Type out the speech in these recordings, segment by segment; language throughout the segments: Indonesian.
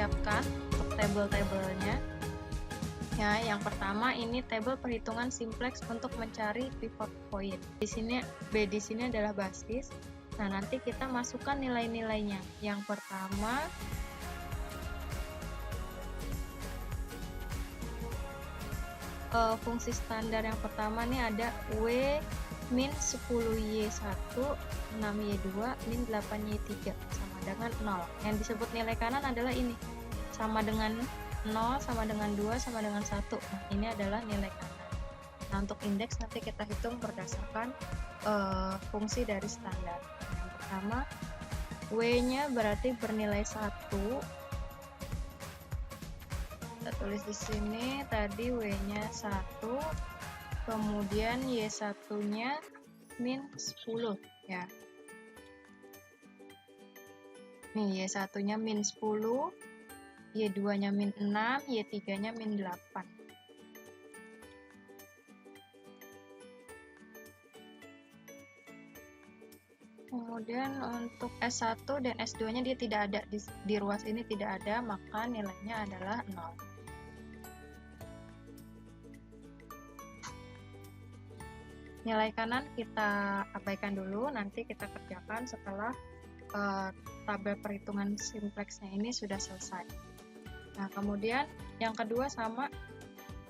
siapkan untuk tabel-tabelnya. Ya, yang pertama ini tabel perhitungan simplex untuk mencari pivot point. Di sini adalah basis. Nah, nanti kita masukkan nilai-nilainya. Yang pertama fungsi standar yang pertama nih ada W min 10Y1 6Y2 min 8Y3 sama dengan 0. Yang disebut nilai kanan adalah ini, sama dengan 0, sama dengan 2, sama dengan 1. Nah, ini adalah nilai kanan. Nah, untuk indeks nanti kita hitung berdasarkan fungsi dari standar. Yang pertama, W-nya berarti bernilai 1. Kita tulis di sini tadi W-nya 1, kemudian Y1-nya min 10 ya. Nih, Y1-nya min 10, Y2-nya min 6, Y3-nya min 8. Kemudian untuk S1 dan S2-nya dia tidak ada, di ruas ini tidak ada, maka nilainya adalah 0. Nilai kanan kita abaikan dulu, nanti kita kerjakan setelah tabel perhitungan simplexnya ini sudah selesai. Nah, kemudian yang kedua sama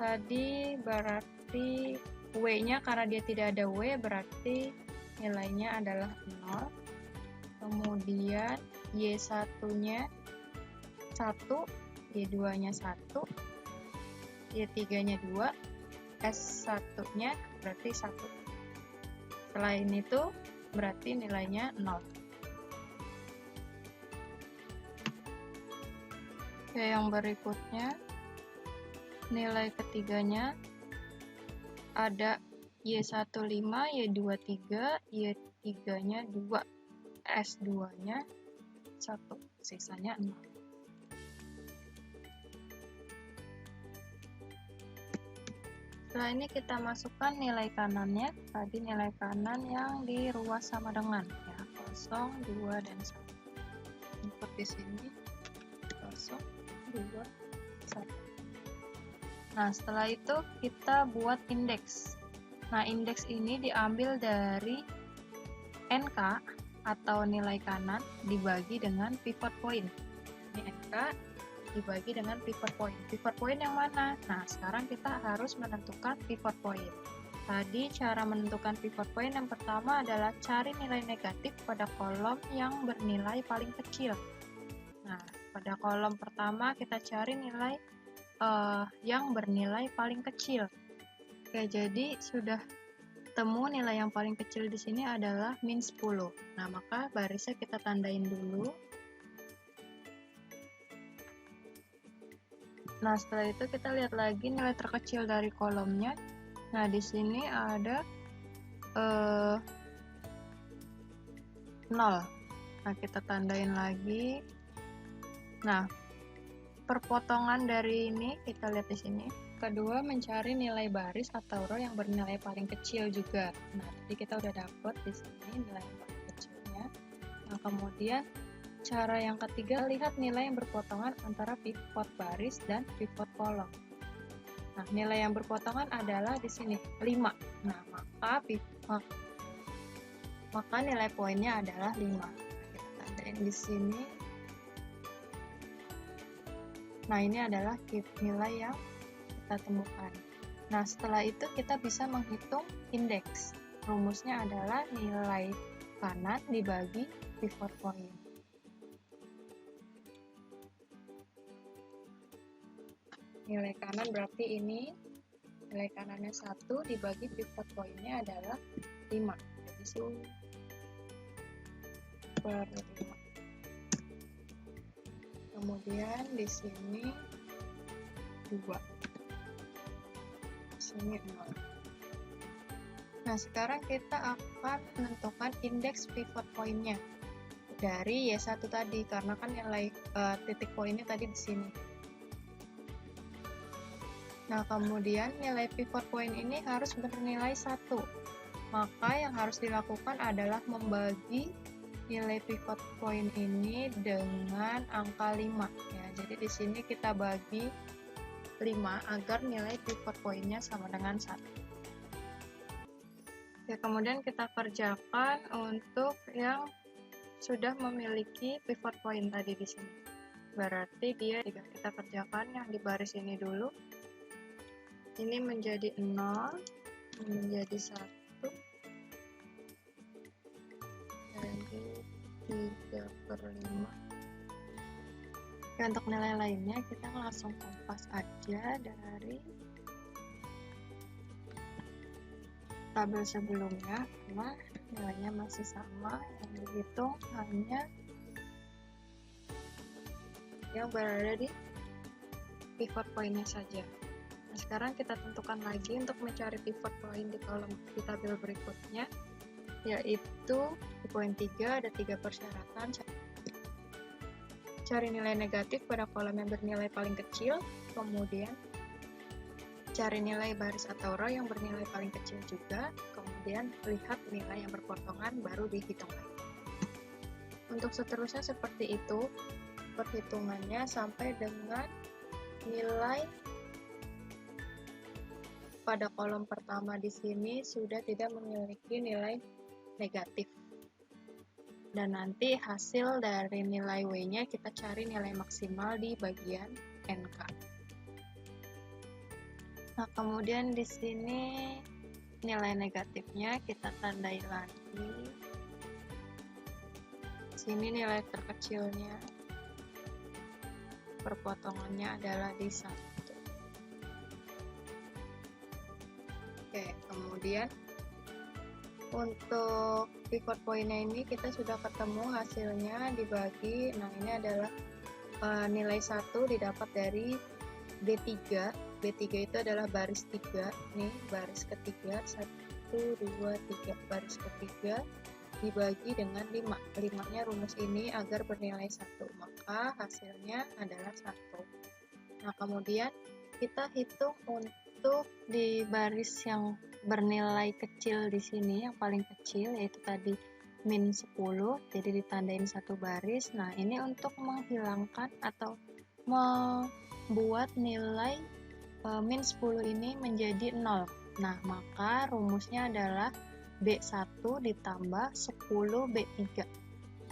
tadi, berarti W-nya karena dia tidak ada W berarti nilainya adalah 0. Kemudian Y1-nya 1, Y2-nya 1, Y3-nya 2, S1-nya berarti 1. Selain itu berarti nilainya 0. Oke, yang berikutnya nilai ketiganya ada Y15, Y23, Y3-nya 2, S2-nya 1, sisanya 0. Setelah ini kita masukkan nilai kanannya. Tadi nilai kanan yang di ruas sama dengan ya, 0, 2, dan 1. Seperti sini 0, 2, 1. Nah, setelah itu kita buat indeks. Nah, indeks ini diambil dari NK atau nilai kanan dibagi dengan pivot point. Ini NK dibagi dengan pivot point. Pivot point yang mana? Nah, sekarang kita harus menentukan pivot point. Tadi cara menentukan pivot point yang pertama adalah cari nilai negatif pada kolom yang bernilai paling kecil. Nah, pada kolom pertama kita cari nilai yang bernilai paling kecil. Oke, jadi sudah temu nilai yang paling kecil di sini adalah min 10. Nah, maka barisnya kita tandain dulu. Nah, setelah itu kita lihat lagi nilai terkecil dari kolomnya. Nah, di sini ada 0. Nah, kita tandain lagi. Nah, perpotongan dari ini kita lihat di sini. Kedua, mencari nilai baris atau row yang bernilai paling kecil juga. Nah, jadi kita udah dapat di sini nilai yang paling kecilnya. Nah, kemudian cara yang ketiga, lihat nilai yang berpotongan antara pivot baris dan pivot kolom. Nah, nilai yang berpotongan adalah di sini 5. Nah, maka nilai poinnya adalah 5. Nah, kita tandain di sini. Nah, ini adalah nilai yang kita temukan. Nah, setelah itu kita bisa menghitung indeks. Rumusnya adalah nilai kanan dibagi pivot point. Nilai kanan berarti ini nilai kanannya 1 dibagi pivot pointnya adalah 5. Jadi 1/5. Kemudian di sini 2. Di sini 0. Nah, sekarang kita akan menentukan indeks pivot pointnya dari Y1 tadi, karena kan nilai titik poinnya tadi di sini. Nah, kemudian nilai pivot point ini harus bernilai 1. Maka yang harus dilakukan adalah membagi nilai pivot point ini dengan angka 5. Ya, jadi di sini kita bagi 5 agar nilai pivot pointnya sama dengan 1. Ya, kemudian kita kerjakan untuk yang sudah memiliki pivot point tadi di sini. Berarti dia kita kerjakan yang di baris ini dulu. Ini menjadi 0, menjadi 1, jadi 3/5. Untuk nilai lainnya kita langsung kompas aja dari tabel sebelumnya, karena nilainya masih sama, yang dihitung hanya yang berada di pivot pointnya saja. Nah, sekarang kita tentukan lagi untuk mencari pivot point di kolom di tabel berikutnya, yaitu di poin 3 ada 3 persyaratan. Cari nilai negatif pada kolom yang bernilai paling kecil, kemudian cari nilai baris atau row yang bernilai paling kecil juga, kemudian lihat nilai yang berpotongan baru dihitung lagi. Untuk seterusnya seperti itu perhitungannya sampai dengan nilai pada kolom pertama di sini sudah tidak memiliki nilai negatif. Dan nanti hasil dari nilai W-nya kita cari nilai maksimal di bagian NK. Nah, kemudian di sini nilai negatifnya kita tandai lagi. Sini nilai terkecilnya, perpotongannya adalah di 1. Oke, kemudian untuk pivot pointnya ini kita sudah ketemu hasilnya dibagi. Nah, ini adalah nilai 1 didapat dari B3. B3 itu adalah baris 3. Nih, baris ketiga, 1, 2, 3. Baris ketiga dibagi dengan 5. 5-nya rumus ini agar bernilai 1. Maka hasilnya adalah 1. Nah, kemudian kita hitung untuk di baris yang bernilai kecil di sini, yang paling kecil yaitu tadi min 10, jadi ditandain satu baris. Nah, ini untuk menghilangkan atau membuat nilai min 10 ini menjadi 0. Nah, maka rumusnya adalah B1 ditambah 10 B3.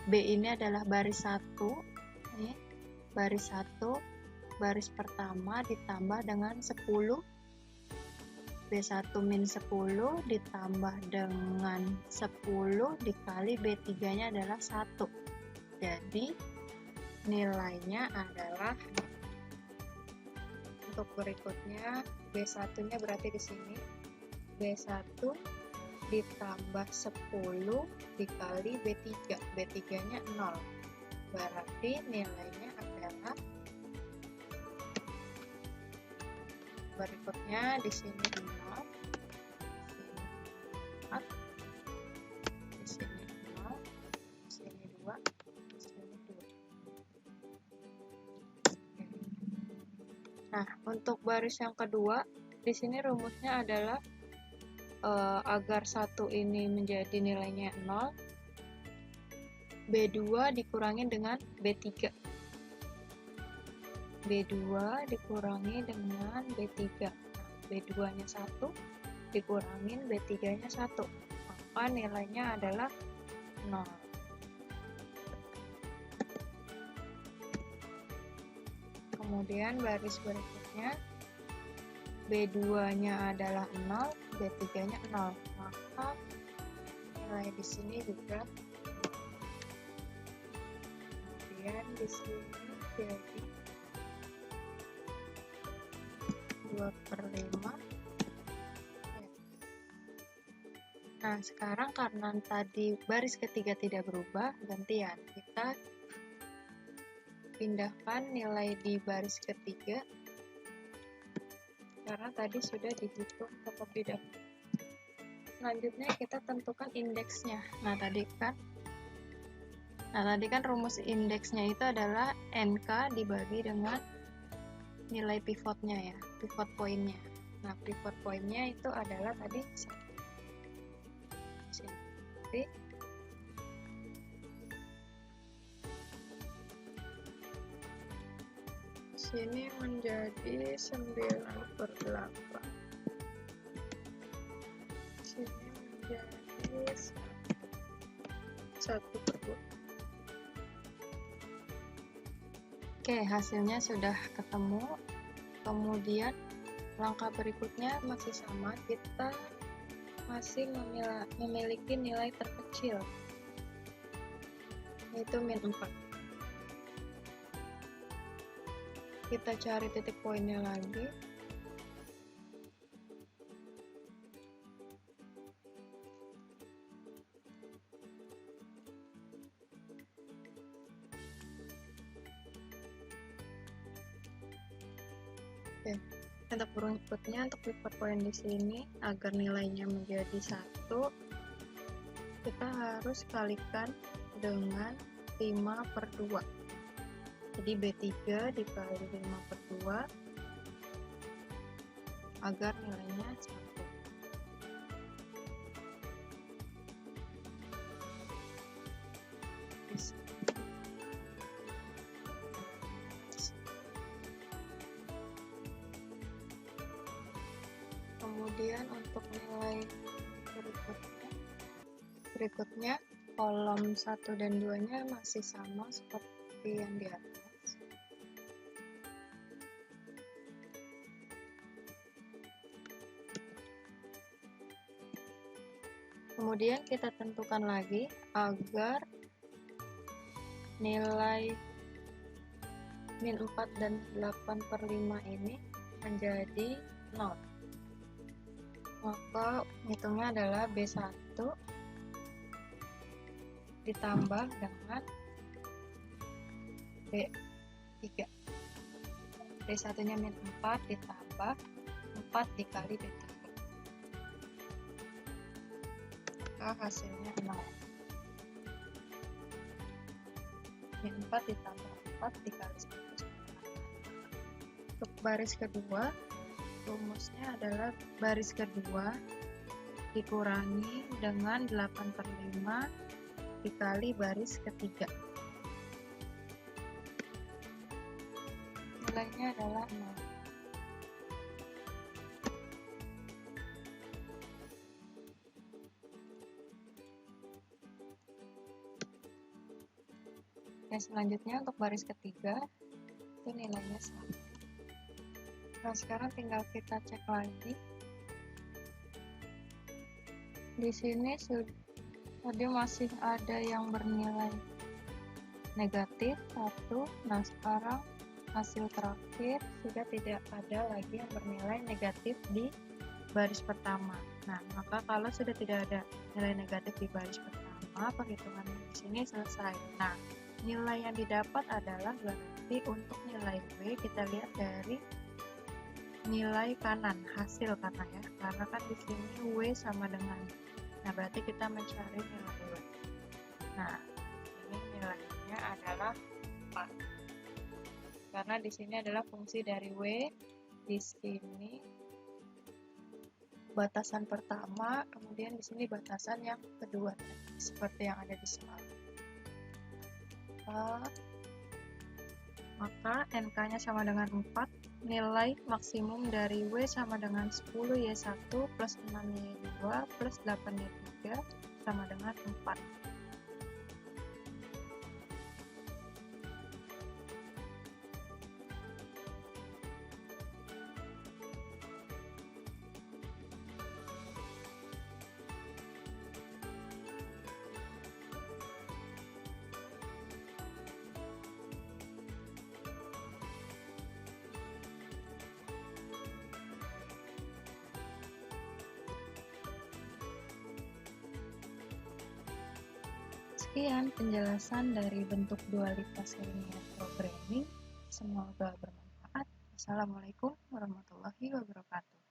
B ini adalah baris 1, nih, baris 1, baris pertama ditambah dengan 10, B1 min 10 ditambah dengan 10 dikali B3 nya adalah 1. Jadi nilainya adalah, untuk berikutnya B1 nya berarti di sini B1 ditambah 10 dikali B3. B3 nya 0. Berarti nilainya adalah, berikutnya di sini 0, di sini 0, di sini 2, di sini 2. Nah, untuk baris yang kedua, di sini rumusnya adalah agar 1 ini menjadi nilainya 0, B2 dikurangi dengan B3. B2 dikurangi dengan B3. B2-nya 1 dikurangin B3-nya 1. Maka nilainya adalah 0. Kemudian baris berikutnya B2-nya adalah 0, B3-nya 0. Maka nilai di sini juga 0. Kemudian di sini jadi 2/5. Nah, sekarang karena tadi baris ketiga tidak berubah, gantian kita pindahkan nilai di baris ketiga karena tadi sudah dihitung terlebih dahulu. Selanjutnya kita tentukan indeksnya. Nah, tadi kan rumus indeksnya itu adalah NK dibagi dengan nilai pivotnya ya, pivot pointnya. Nah, pivot pointnya itu adalah tadi sini. sini menjadi 9/8. Sini menjadi 1/2. Oke, hasilnya sudah ketemu. Kemudian langkah berikutnya masih sama, kita masih memiliki nilai terkecil, yaitu -4. Kita cari titik poinnya lagi. Oke, untuk berikutnya, untuk pivot point di sini agar nilainya menjadi 1, kita harus kalikan dengan 5/2. Jadi B3 dikali 5/2 agar nilainya 1. Kemudian untuk nilai berikutnya kolom 1 dan 2 nya masih sama seperti yang di atas. Kemudian kita tentukan lagi agar nilai -4 dan 8/5 ini menjadi 0. Maka hitungnya adalah B1 ditambah dengan B3. B1 nya -4 ditambah 4 dikali B3. Maka hasilnya 0. -4 ditambah 4 dikali 1. Untuk baris kedua, rumusnya adalah baris kedua dikurangi dengan 8/5 dikali baris ketiga. Nilainya adalah 0. Dan selanjutnya untuk baris ketiga itu nilainya 1. Nah, sekarang tinggal kita cek lagi. Di sini tadi masih ada yang bernilai negatif 1. Nah, sekarang hasil terakhir sudah tidak ada lagi yang bernilai negatif di baris pertama. Nah, maka kalau sudah tidak ada nilai negatif di baris pertama, perhitungan di sini selesai. Nah, nilai yang didapat adalah berarti untuk nilai W kita lihat dari nilai kanan, hasil karena kan di sini W sama dengan. Nah, berarti kita mencari nilai W. Nah, ini nilainya adalah 4. Karena di sini adalah fungsi dari W, di sini batasan pertama, kemudian di sini batasan yang kedua, seperti yang ada di soal. Maka NK-nya sama dengan 4. Nilai maksimum dari W sama dengan 10Y1 plus 6Y2 plus 8Y3 sama dengan 4. Sekian penjelasan dari bentuk dualitas linear programming. Semoga bermanfaat. Assalamualaikum warahmatullahi wabarakatuh.